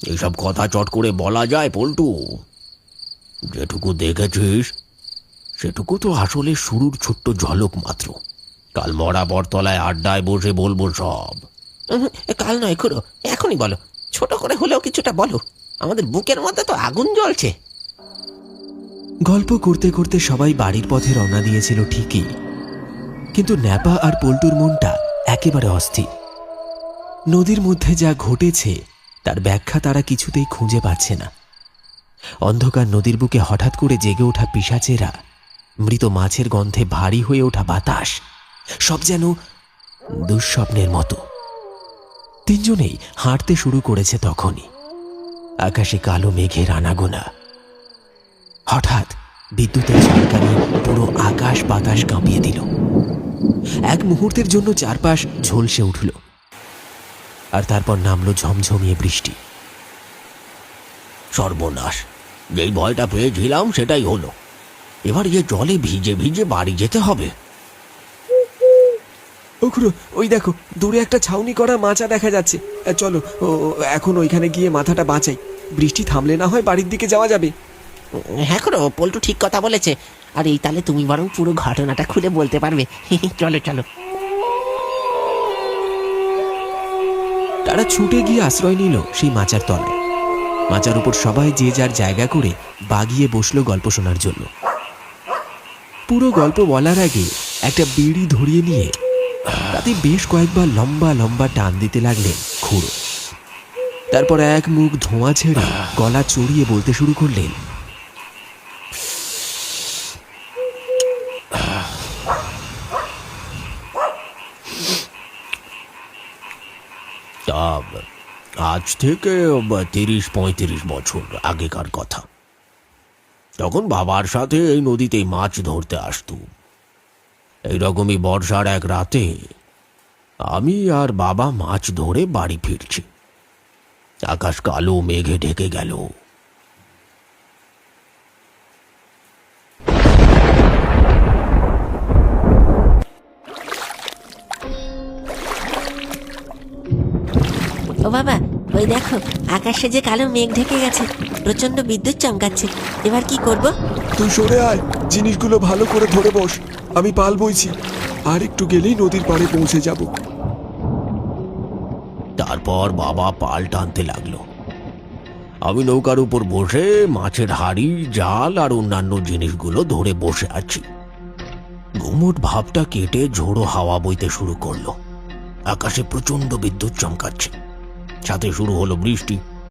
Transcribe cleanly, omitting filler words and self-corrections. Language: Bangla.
এসব কথা চট করে বলা যায় পল্টু? যেটুকু দেখেছিস সেটুকু তো আসলে শুরুর ছোট্ট ঝলক মাত্র। কাল মরা বটতলায় আড্ডায় বসে বলবো সব। কাল নয় খুড়ো, এখনই বলো। ছোট করে হলেও কিছুটা বলো, আমাদের বুকের মধ্যে তো আগুন জ্বলছে। গল্প করতে করতে সবাই বাড়ির পথে রওনা দিয়েছিল ঠিকই, কিন্তু ন্যাপা আর পল্টুর মনটা একেবারে অস্থির। নদীর মধ্যে যা ঘটেছে তার ব্যাখ্যা তারা কিছুতেই খুঁজে পাচ্ছে না। অন্ধকার নদীর বুকে হঠাৎ করে জেগে ওঠা পিশাচেরা, মৃত মাছের গন্ধে ভারী হয়ে ওঠা বাতাস, সব যেন দুঃস্বপ্নের মতো। তিনজনেই হাঁটতে শুরু করেছে তখনই। আকাশে কালো মেঘের আনাগোনা। হঠাৎ বিদ্যুতের ঝলকানি পুরো আকাশ বাতাস কাঁপিয়ে দিল। এক মুহূর্তের জন্য চারপাশ ঝলসে উঠল, আর তারপর নামলো ঝমঝমিয়ে বৃষ্টি। সর্বনাশ! যেই ভয়টা পেয়েছিলাম সেটাই হলো। এবার যে জলে ভিজে ভিজে বাড়ি যেতে হবে। ওখুড়ো, ওই দেখো দূরে একটা ছাউনি করা মাচা দেখা যাচ্ছে। চলো এখন ওইখানে গিয়ে মাথাটা বাঁচাই। বৃষ্টি থামলে না হয় বাড়ির দিকে যাওয়া যাবে। হ্যাঁ খুড়ো, পল্টু ঠিক কথা বলেছে। আর এই তালে তুমি বরং পুরো ঘটনাটা খুলে বলতে পারবে। চলো চলো। তারা ছুটে গিয়ে আশ্রয় নিল সেই মাচার তলায়। মাচার উপর সবাই যে যার জায়গা করে বাগিয়ে বসলো গল্প শোনার জন্য। পুরো গল্প বলার আগে একটা বিড়ি ধরিয়ে নিয়ে তাতে বেশ কয়েকবার লম্বা লম্বা টান দিতে লাগলেন খুড়ো। তারপর এক মুখ ধোঁয়া ছেড়ে গলা চড়িয়ে বলতে শুরু করলেন, তা আজ থেকে ৩০-৩৫ বছর আগেকার কথা। তখন বাবার সাথে এই নদীতেই মাছ ধরতে আসতুম। এইরকমই বর্ষার এক রাতে আমি আর বাবা মাছ ধরে বাড়ি ফিরছি। আকাশ কালো মেঘে ঢেকে গেল। ও বাবা, ওই দেখো আকাশে যে কালো মেঘ ঢেকে গেছে, প্রচন্ড বিদ্যুৎ চমকাচ্ছে। এবার কি করব? তুই সরে আয়, জিনিসগুলো ভালো করে ধরে বস। আমি পাল বইছি, আর একটু গেলেই নদীর পাড়ে পৌঁছে যাব। তারপর বাবা পাল টানতে লাগলো। আমি নৌকার উপর বসে মাছের হাড়ি, জাল আর অন্যান্য জিনিসগুলো ধরে বসে আছি। ঘুমট ভাবটা কেটে ঝোড়ো হাওয়া বইতে শুরু করলো। আকাশে প্রচন্ড বিদ্যুৎ চমকাচ্ছে, সাথে শুরু হলো বৃষ্টি।